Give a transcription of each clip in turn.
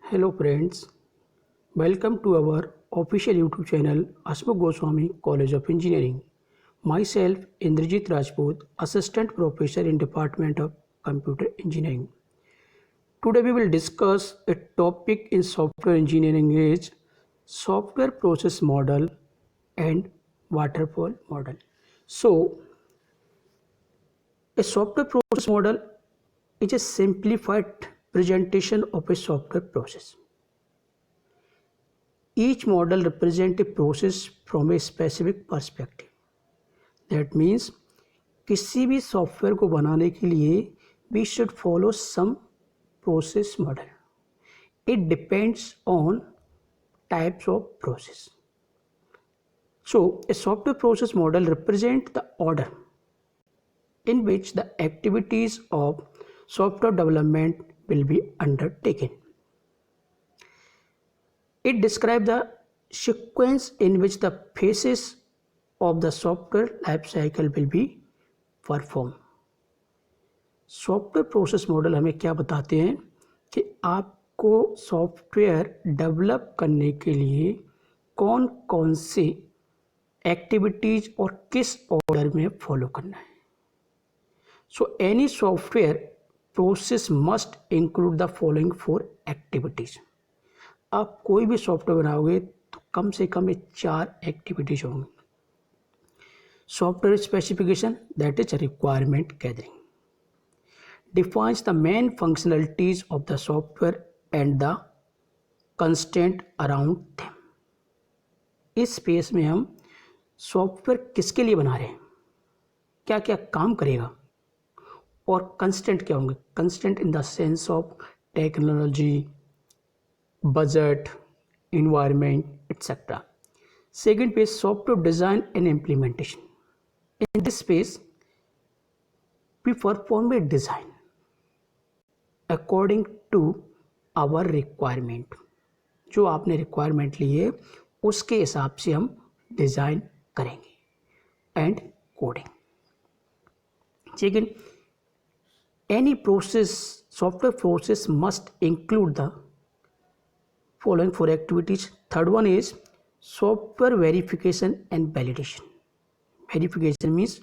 Hello friends, welcome to our official YouTube channel Asmuk Goswami College of Engineering. Myself Indrajit Rajput, Assistant Professor in Department of Computer Engineering. Today we will discuss a topic in software engineering is software process model and waterfall model. So a software process model is a simplified presentation of a software process. Each model represents a process from a specific perspective. That means किसी भी software को बनाने के लिए we should follow some process model. It depends on types of process. So a software process model represents the order in which the activities of software development will be undertaken. It describes the sequence in which the phases of the software life cycle will be performed. Software process model हमें क्या बताते हैं कि आपको software develop करने के लिए कौन कौन से एक्टिविटीज और किस ऑर्डर में फॉलो करना है. So any software process must include the following 4 activities. आप कोई भी सॉफ्टवेयर बनाओगे तो कम से कम ये 4 एक्टिविटीज होंगी. Software specification, that is requirement gathering, defines the main functionalities of the software and the constraint around them. इस स्पेस में हम सॉफ्टवेयर किसके लिए बना रहे हैं, क्या क्या काम करेगा और कंस्टेंट क्या होंगे. Constant in the sense of technology, budget, environment etcetera. Second phase, software design and implementation. In this space, we perform a design according to our requirement. जो आपने रिक्वायरमेंट ली है उसके हिसाब से हम डिज़ाइन करेंगे. And coding. Second, any process, software process must include the following 4 activities. Third one is software verification and validation. Verification means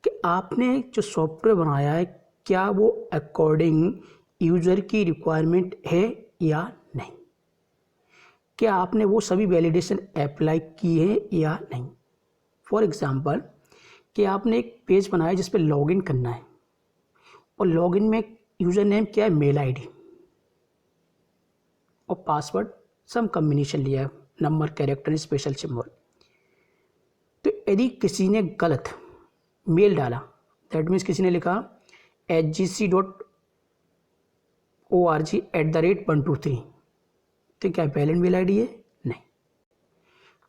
कि आपने जो सॉफ्टवेयर बनाया है क्या वो अकॉर्डिंग यूज़र की रिक्वायरमेंट है या नहीं, क्या आपने वो सभी वैलिडेशन अप्लाई की है या नहीं. फॉर एग्जांपल कि आपने एक पेज बनाया जिस पे लॉगिन करना है और लॉगिन में यूज़र नेम क्या है, मेल आईडी, और पासवर्ड सम कम्बिनेशन लिया है, नंबर, कैरेक्टर, स्पेशल सिंबल. तो यदि किसी ने गलत मेल डाला, दैट मीन्स किसी ने लिखा hgc.org@123, तो क्या वैलिड मेल आईडी है? नहीं.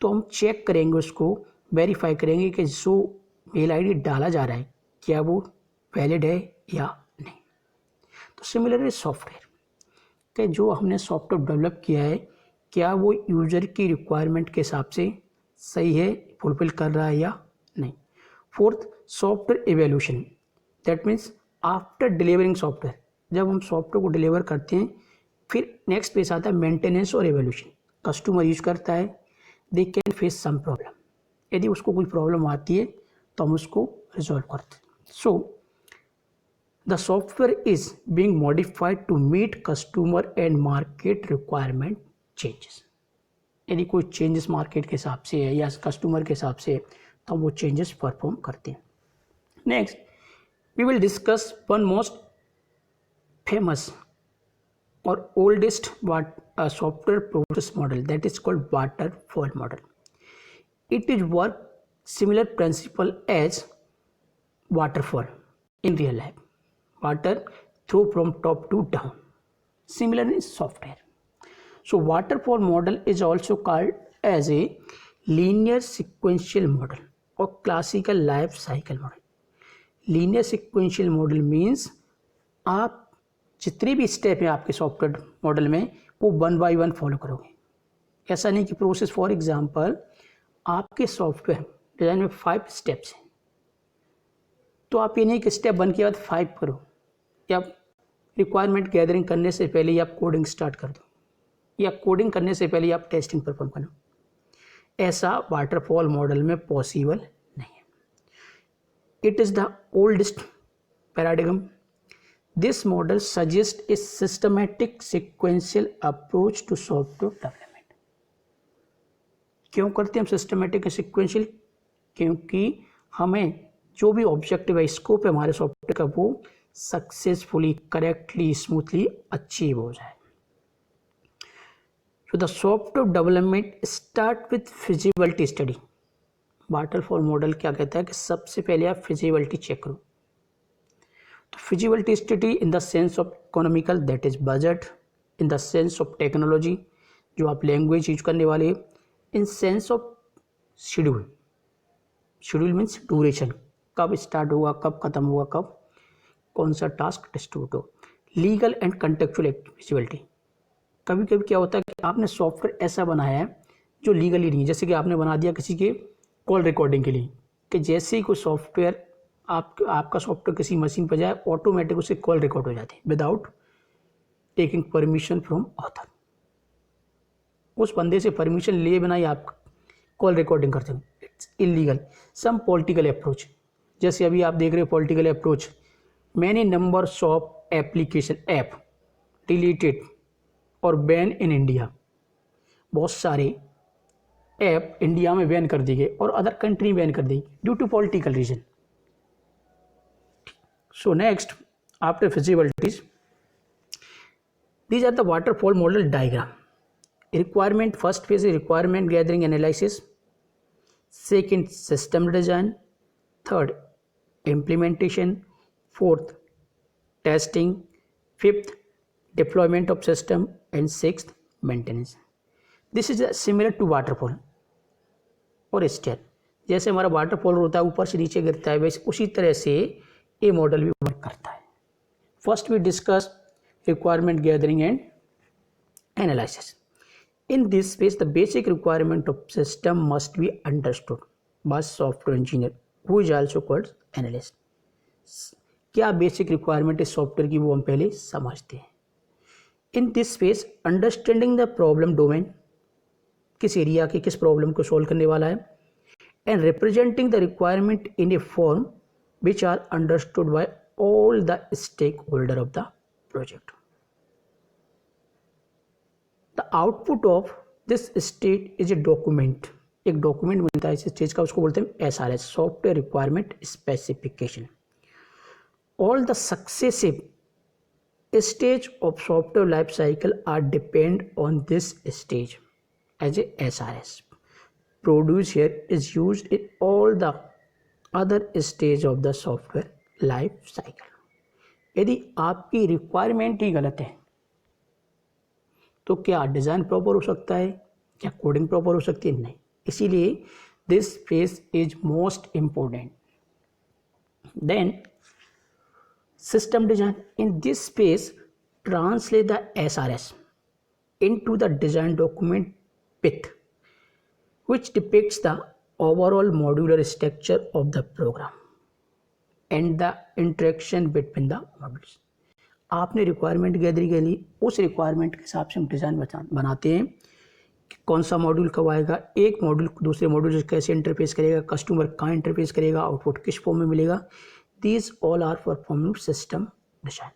तो हम चेक करेंगे, उसको वेरीफाई करेंगे कि जो मेल आईडी डाला जा रहा है क्या वो वैलिड है या नहीं. तो सिमिलरली सॉफ्टवेयर कि जो हमने सॉफ्टवेयर डेवलप किया है क्या वो यूज़र की रिक्वायरमेंट के हिसाब से सही है, फुलफिल कर रहा है या नहीं. Fourth, software evaluation. That means after delivering software, जब हम सॉफ्टवेयर को डिलीवर करते हैं फिर नेक्स्ट पेज आता है मेंटेनेंस और इवैल्यूएशन. कस्टमर यूज करता है, they can face some problem. यदि उसको कोई प्रॉब्लम आती है तो हम उसको रिजॉल्व करते हैं. So the software is being modified to meet customer and market requirement changes. यदि कोई चेंजेस मार्केट के हिसाब से है या कस्टमर के हिसाब से है तो हम वो चेंजेस परफॉर्म करते हैं. Next we will discuss one most famous और oldest software process model, that is called waterfall model. It is work similar principle as waterfall in real life. Water throw from top to down. Similar in software. So waterfall model is also called as a linear sequential model or classical life cycle model. Linear sequential model means आप जितने भी step हैं आपके software model में वो 1 by 1 follow करोगे. ऐसा नहीं कि प्रोसेस, फॉर एग्जांपल आपके सॉफ्टवेयर डिज़ाइन में 5 स्टेप्स हैं तो आप ये नहीं कि स्टेप 1 के बाद 5 करो या रिक्वायरमेंट गैदरिंग करने से पहले ही आप कोडिंग स्टार्ट कर दो या कोडिंग करने से पहले ही आप टेस्टिंग परफॉर्म करो, ऐसा वाटरफॉल मॉडल में पॉसिबल नहीं है। It is the oldest paradigm. This model suggest a systematic sequential approach to software development. क्यों करते हैं हम सिस्टमैटिक सिक्वेंशियल? क्योंकि हमें जो भी ऑब्जेक्टिव है, स्कोप है हमारे सॉफ्टवेयर का, वो सक्सेसफुली, करेक्टली, स्मूथली अचीव हो जाए। So the software development start with feasibility study। Waterfall model क्या कहता है कि सबसे पहले आप फिजिबिलिटी चेक करो। तो feasibility study in the sense of economical, that is budget, in the sense of technology, जो आप लैंग्वेज यूज करने वाले, in sense of schedule, schedule means duration, कब स्टार्ट हुआ, कब खत्म हुआ, कब कौन सा टास्क डिस्ट्रीब्यूट हो, लीगल एंड कंटेक्चुअल फिजिबिलिटी। कभी कभी क्या होता है कि आपने सॉफ्टवेयर ऐसा बनाया है जो लीगली नहीं है, जैसे कि आपने बना दिया किसी के कॉल रिकॉर्डिंग के लिए, कि जैसे ही कोई सॉफ्टवेयर आपका सॉफ्टवेयर किसी मशीन पर जाए, ऑटोमेटिक उससे कॉल रिकॉर्ड हो जाती है without taking permission from author. उस बंदे से परमिशन लिए बिना ही आप कॉल रिकॉर्डिंग करते हो, it's illegal. Some political approach, जैसे अभी आप देख रहे हो political approach, many numbers of application app deleted और बैन इन इंडिया। बहुत सारे ऐप इंडिया में बैन कर दी गए और अदर कंट्री बैन कर दी due to political reason. So next, after feasibilities, these are the waterfall model diagram. Requirement, first phase is requirement gathering analysis, second system design, third implementation, fourth testing, fifth deployment of system, and sixth maintenance. This is similar to waterfall और stair. जैसे हमारा waterfall होता है ऊपर से नीचे गिरता है, वैसे उसी तरह से ये मॉडल भी वर्क करता है। First we discuss requirement gathering and analysis. In this phase, the basic requirement of system must be understood by software engineer, who is also called analyst. क्या बेसिक रिक्वायरमेंट है सॉफ्टवेयर की, वो हम पहले समझते हैं। In this phase, understanding the problem domain, किस area के किस प्रॉब्लम को सॉल्व करने वाला है, and representing the requirement in a form which are understood by all the stakeholder of the project. The output of this state is a document. एक document बनता है इस स्टेज का, उसको बोलते हैं SRS, software requirement specification. All the successive stage of software life cycle are depend on this stage as a SRS. Produce here is used in all the other stage of the software life cycle. यदि आपकी requirement ही गलत है तो क्या design proper हो सकता है, क्या कोडिंग प्रॉपर हो सकती है? नहीं। इसीलिए this phase is most important. Then system design, in this phase translate the SRS into the design document with which depicts the overall modular structure of the program and the interaction between the modules. आपने requirement gathering के लिए उस requirement के हिसाब से हम design बनाते हैं कि कौन सा मॉड्यूल कब आएगा, एक मॉड्यूल दूसरे मॉड्यूल से कैसे इंटरफेस करेगा, कस्टमर कहाँ इंटरफेस करेगा, आउटपुट किस फॉर्म में मिलेगा। These all are performing system design.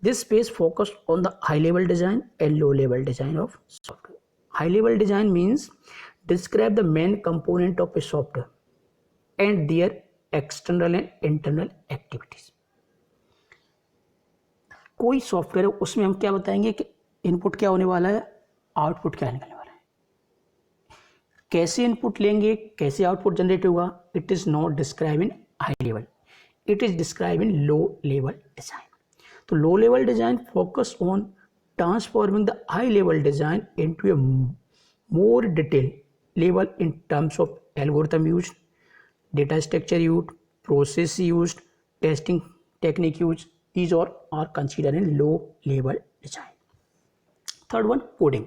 This phase focus on the high level design and low level design of software. High level design means describe the main component of a software and their external and internal activities. कोई software है उसमें हम क्या बताएंगे कि input क्या होने वाला है, आउटपुट क्या निकलने वाला है, कैसे इनपुट लेंगे, कैसे आउटपुट जनरेट होगा। It is not describe in high level, it is describe in low level design. तो low level design focus on transforming the high level design into a more detail level in terms of algorithm used, data structure used, process used, testing technique used. These all are considered in low level design. Third one, coding.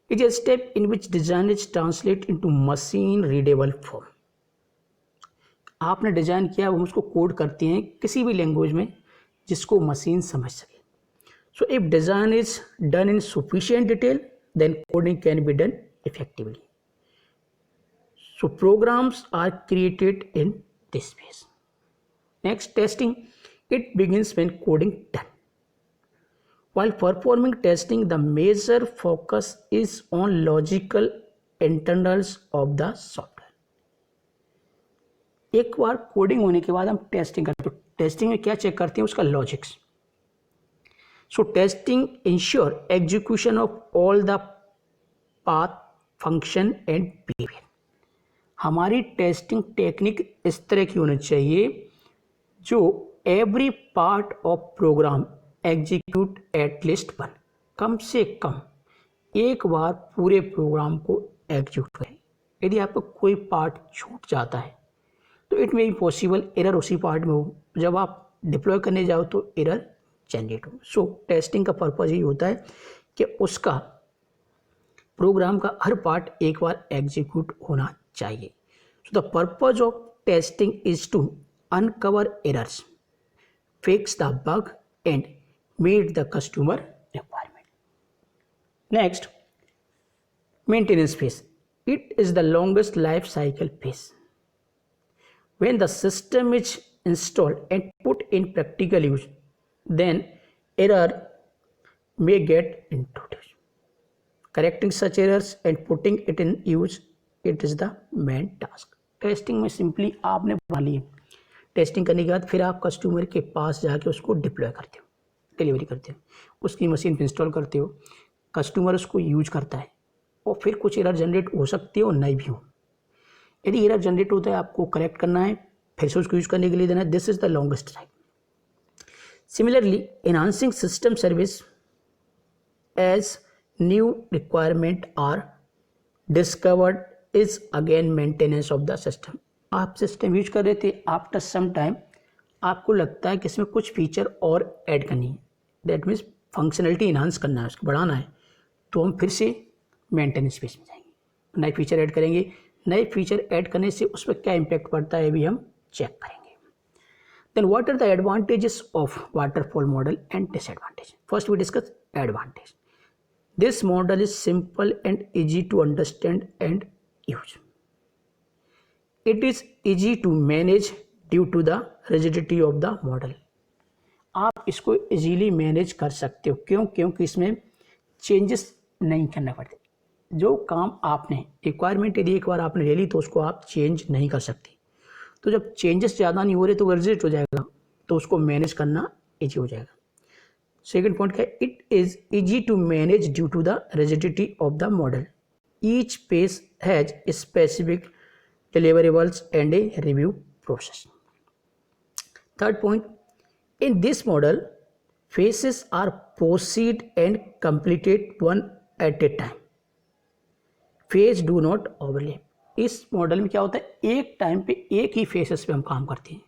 It is a step in which design is translated into machine readable form. आपने design किया, हम उसको code करते हैं किसी भी language में जिसको मशीन समझ सके. So if design is done in sufficient detail, then coding can be done effectively. So programs are created in this phase. Next, testing. It begins when coding done. While performing testing, the major focus is on logical internals of the software. एक बार coding होने के बाद हम testing करते हैं. Testing में क्या check करते हैं? उसका logics. So testing ensure execution of all the path, function and behavior. हमारी टेस्टिंग टेक्निक इस तरह की होनी चाहिए जो every part of program execute at least one, कम से कम एक बार पूरे प्रोग्राम को एग्जीक्यूट करें. यदि आपका कोई पार्ट छूट जाता है तो it may be possible error उसी पार्ट में हो. जब आप डिप्लॉय करने जाओ तो एरर जनरेट हो. सो टेस्टिंग का पर्पज यही होता है कि उसका प्रोग्राम का हर पार्ट एक बार एग्जीक्यूट होना चाहिए. So the purpose of testing is to uncover errors, fix the bug and meet the customer requirement. Next, maintenance phase. It is the longest life cycle phase. When the system is installed and put in practical use, then error may get introduced. Correcting such errors and putting it in use, it is the main task. Testing में simply आपने बना लिए. Testing करने के बाद फिर आप customer के पास जाके उसको डिप्लॉय करते हो, डिलीवरी करते हो, उसकी मशीन पर इंस्टॉल करते हो, कस्टमर उसको यूज करता है और फिर कुछ एरर जनरेट हो सकती है और नहीं भी हो. यदि एरर जनरेट होता है आपको करेक्ट करना है, फिर से उसको यूज करने के लिए देना है. This is the longest time. Similarly, enhancing system service as new requirement are discovered is again maintenance of the system. आप सिस्टम यूज कर रहे थे, आफ्टर सम टाइम आपको लगता है कि इसमें कुछ फीचर और ऐड करनी है, दैट मीन्स फंक्शनलिटी इन्हांस करना है, उसको बढ़ाना है, तो हम फिर से मेंटेनेंस फेज में जाएंगे, नए फीचर ऐड करेंगे. नए फीचर ऐड करने से उस पर क्या इम्पैक्ट पड़ता है भी हम चेक करेंगे. Then what are the advantages of waterfall model and disadvantage. First we discuss advantage. This model is simple and easy to understand and use. It is easy to manage due to the rigidity of the model. आप इसको easily manage कर सकते हो. क्यों? क्योंकि इसमें changes नहीं करना पड़ते. जो काम आपने रिक्वायरमेंट यदि एक बार आपने ले ली तो उसको आप चेंज नहीं कर सकते. तो जब चेंजेस ज़्यादा नहीं हो रहे तो वो रिजिड हो जाएगा, तो उसको मैनेज करना ईजी हो जाएगा. सेकंड पॉइंट क्या है? It is easy to manage due to the rigidity of the model. Each phase has specific deliverables and a review process. Third point, in this model phases are proceed and completed one at a time. Phase do not overlap. इस model में क्या होता है? एक time पे एक he faces पे हम काम करते हैं,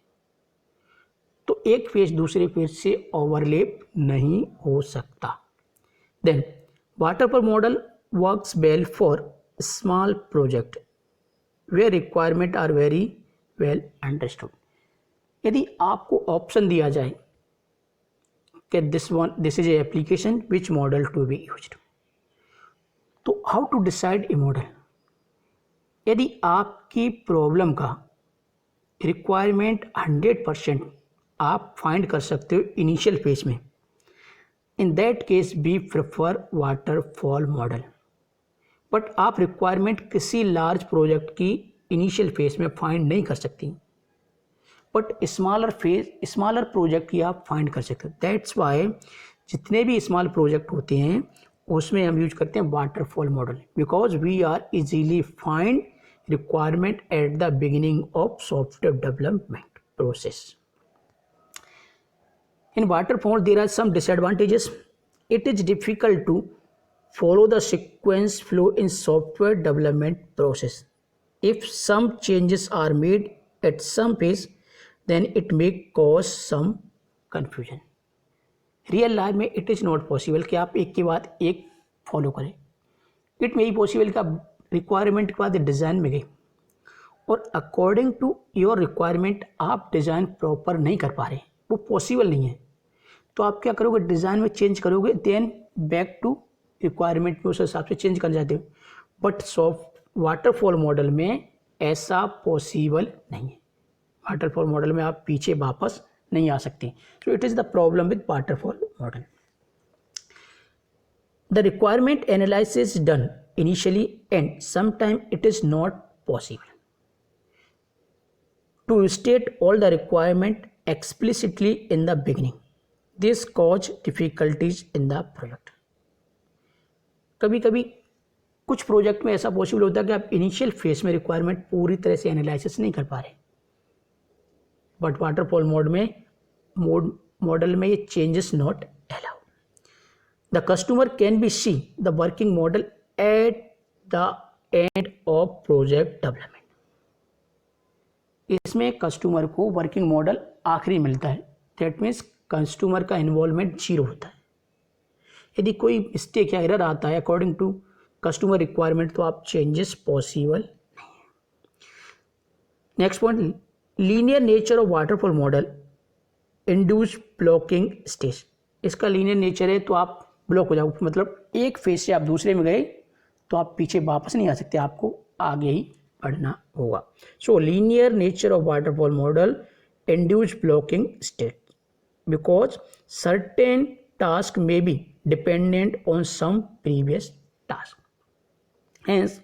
तो एक फेज दूसरे फेज से ओवरलैप नहीं हो सकता. Then waterfall model works well for small project where requirement are very well understood. यदि आपको ऑप्शन दिया जाए कि this is a application which model to be used, तो how to decide a model. यदि आपकी प्रॉब्लम का रिक्वायरमेंट 100% आप फाइंड कर सकते हो इनिशियल फेज में, in that case we prefer waterfall model. But आप रिक्वायरमेंट किसी लार्ज प्रोजेक्ट की इनिशियल फेज में फाइंड नहीं कर सकती, बट स्मॉलर प्रोजेक्ट की आप फाइंड कर सकते हो. दैट्स वाई जितने भी स्मॉल प्रोजेक्ट होते हैं उसमें हम यूज करते हैं waterfall model, because we are easily find requirement at the beginning of software development process. In waterfall there are some disadvantages. It is difficult to follow the sequence flow in software development process. If some changes are made at some phase, then it may cause some confusion. Real life में it is not possible कि आप एक के बाद एक follow करें. It may be possible कि आप रिक्वायरमेंट के बाद डिज़ाइन में गए और अकॉर्डिंग टू योर रिक्वायरमेंट आप डिज़ाइन प्रॉपर नहीं कर पा रहे, वो पॉसिबल नहीं है. तो आप क्या करोगे, डिज़ाइन में चेंज करोगे, देन बैक टू रिक्वायरमेंट में उस हिसाब से चेंज कर जाते हो। बट सॉफ्ट वाटरफॉल मॉडल में ऐसा पॉसिबल नहीं है। वाटरफॉल मॉडल में आप पीछे वापस नहीं आ सकते। So it is the problem with waterfall model. The requirement analysis done initially and sometimes it is not possible to state all the requirement explicitly in the beginning. This cause difficulties in the project. कभी कभी कुछ project में ऐसा possible होता है कि आप initial phase में रिक्वायरमेंट पूरी तरह से एनालिसिस नहीं कर पा रहे, बट वाटरफॉल मॉडल में ये changes not allowed. The customer can be see the working model at the end of project development. इसमें कस्टमर को वर्किंग मॉडल आखिरी मिलता है। दैट मीन्स कस्टमर का इन्वॉल्वमेंट जीरो होता है। यदि कोई मिस्टेक या एरर आता है अकॉर्डिंग टू कस्टमर रिक्वायरमेंट तो आप चेंजेस पॉसिबल नहीं है। Next point, linear nature of waterfall model induce blocking stage. इसका लीनियर नेचर है तो आप ब्लॉक हो जाओगे, मतलब एक फेज से आप दूसरे में गए तो आप पीछे वापस नहीं आ सकते, आपको आगे ही बढ़ना होगा। So linear nature of waterfall model induce blocking state because certain task may be dependent on some previous task, hence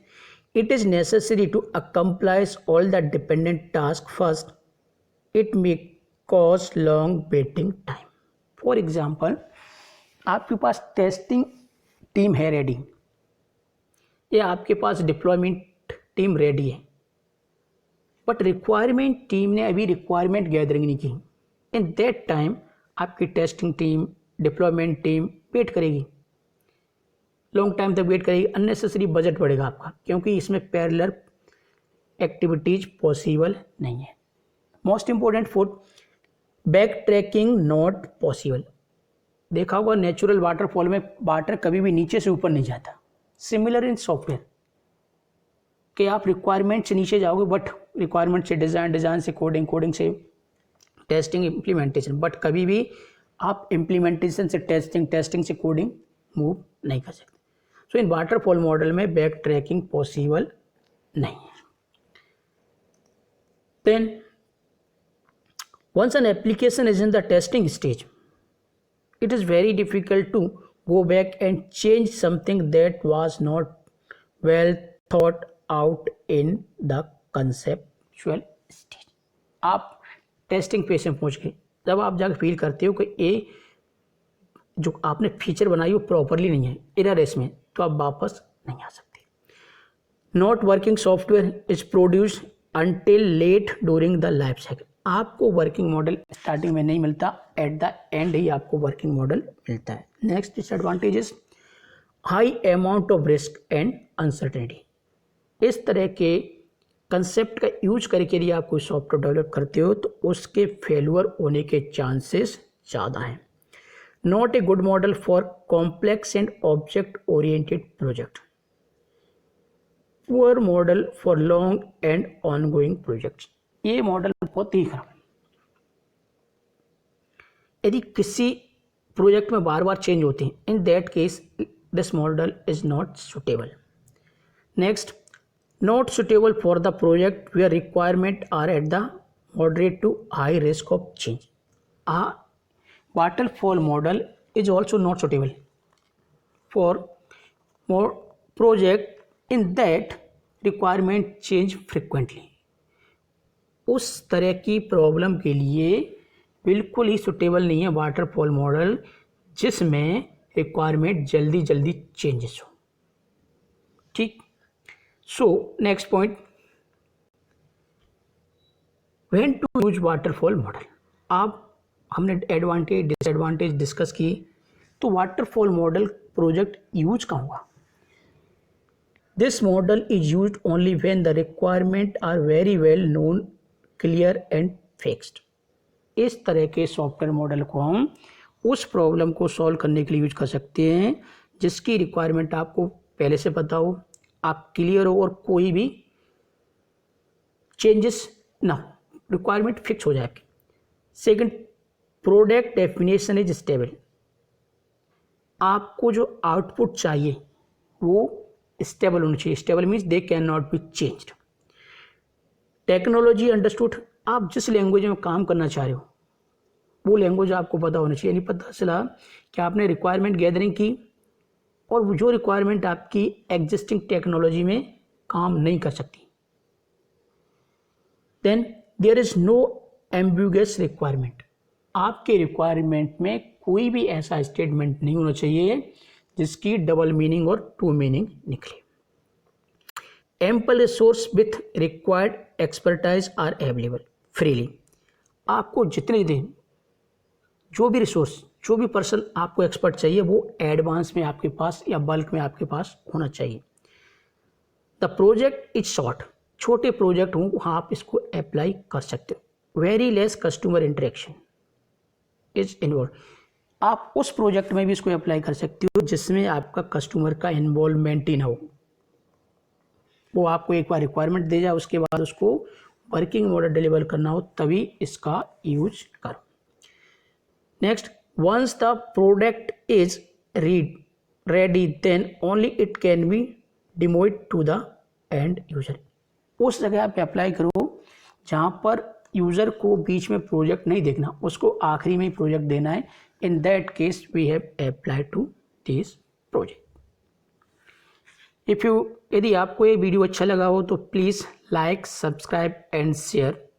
it is necessary to accomplish all the dependent tasks first. It may cause long waiting time. For example, आपके पास testing team है ready, या आपके पास deployment team ready है, but requirement team ने अभी requirement gathering नहीं की। इन दैट टाइम आपकी testing team, deployment team wait करेगी, लॉन्ग टाइम तक वेट करेगी, अननेसेसरी बजट बढ़ेगा आपका, क्योंकि इसमें पैरेलल एक्टिविटीज पॉसिबल नहीं है। Most important for backtracking not possible. देखा होगा नेचुरल वाटरफॉल में वाटर कभी भी नीचे से ऊपर नहीं जाता। सिमिलर इन सॉफ्टवेयर कि आप रिक्वायरमेंट से नीचे जाओगे, बट रिक्वायरमेंट से डिज़ाइन, डिज़ाइन से कोडिंग, कोडिंग से टेस्टिंग, इम्प्लीमेंटेशन, बट कभी भी आप इम्प्लीमेंटेशन से टेस्टिंग, टेस्टिंग से कोडिंग मूव नहीं कर सकते। सो इन वाटरफॉल मॉडल में बैक ट्रैकिंग पॉसिबल नहीं है। Then once an application is in the testing stage, it is very difficult to go back and change something that was not well thought out in the conceptual stage. आप testing phase में पहुंच गए, जब आप जाकर feel करते हो कि ये जो आपने फीचर बनाई वो प्रॉपरली नहीं है, एरर है इसमें, तो आप वापस नहीं आ सकते। Not working software is produced until late during the life cycle. आपको वर्किंग मॉडल स्टार्टिंग में नहीं मिलता, एट द एंड ही आपको वर्किंग मॉडल मिलता है। Next disadvantages, high amount of risk and uncertainty. इस तरह के कंसेप्ट का यूज करके यदि आप कोई सॉफ्टवेयर डेवलप करते हो तो उसके फेल्यूर होने के चांसेस ज़्यादा हैं। Not a good model for complex and object oriented project. Poor model for long and ongoing projects. ये मॉडल बहुत ही खराब है। यदि किसी प्रोजेक्ट में बार बार चेंज होते हैं, in that case this model is not suitable. Next, not suitable for the project where requirement are at the moderate to high risk of change. Waterfall model is also not suitable for project in that requirement change frequently. उस तरह की problem के लिए बिल्कुल ही suitable नहीं है waterfall model जिसमें requirement जल्दी जल्दी चेंजेस हो। ठीक, so next point, when to use waterfall model. आप हमने एडवांटेज डिसएडवांटेज डिस्कस किए, तो वाटरफॉल मॉडल प्रोजेक्ट यूज कहाँ हुआ? This model is used only when the requirement are very well known, clear and fixed. इस तरह के सॉफ्टवेयर मॉडल को हम उस प्रॉब्लम को सॉल्व करने के लिए यूज कर सकते हैं जिसकी रिक्वायरमेंट आपको पहले से पता हो, आप क्लियर हो और कोई भी चेंजेस ना हो, रिक्वायरमेंट फिक्स हो जाए। Second, product definition is stable, आपको जो आउटपुट चाहिए वो स्टेबल होना चाहिए। Stable means they can not be changed. Technology understood, आप जिस लैंग्वेज में काम करना चाह रहे हो वो लैंग्वेज आपको पता होना चाहिए। नहीं पता चला कि आपने रिक्वायरमेंट गैदरिंग की और वो जो रिक्वायरमेंट आपकी एग्जिस्टिंग टेक्नोलॉजी में काम नहीं कर सकती, then there is no ambiguous requirement, आपके रिक्वायरमेंट में कोई भी ऐसा स्टेटमेंट नहीं होना चाहिए जिसकी डबल मीनिंग और टू मीनिंग निकले। Ample resource with required expertise are available freely, आपको जितने दिन जो भी रिसोर्स जो भी पर्सन आपको एक्सपर्ट चाहिए वो एडवांस में आपके पास या बल्क में आपके पास होना चाहिए। द प्रोजेक्ट इज शॉर्ट, छोटे प्रोजेक्ट हों वहाँ आप इसको अप्लाई कर सकते हो। Very less customer interaction is involve, आप उस प्रोजेक्ट में भी इसको अप्लाई कर सकते हो जिसमें आपका कस्टमर का इन्वॉल्वमेंट ही ना हो, वो आपको एक बार रिक्वायरमेंट दे जाए उसके बाद उसको वर्किंग मॉडल डिलीवर करना हो तभी इसका यूज करो। Next, once the product is ready then only it can be demoed to the end user, उस जगह पे अप्लाई करो जहाँ पर यूज़र को बीच में प्रोजेक्ट नहीं देखना, उसको आखिरी में ही प्रोजेक्ट देना है। In that case we have apply to this project. यदि आपको ये वीडियो अच्छा लगा हो तो please like, subscribe and share.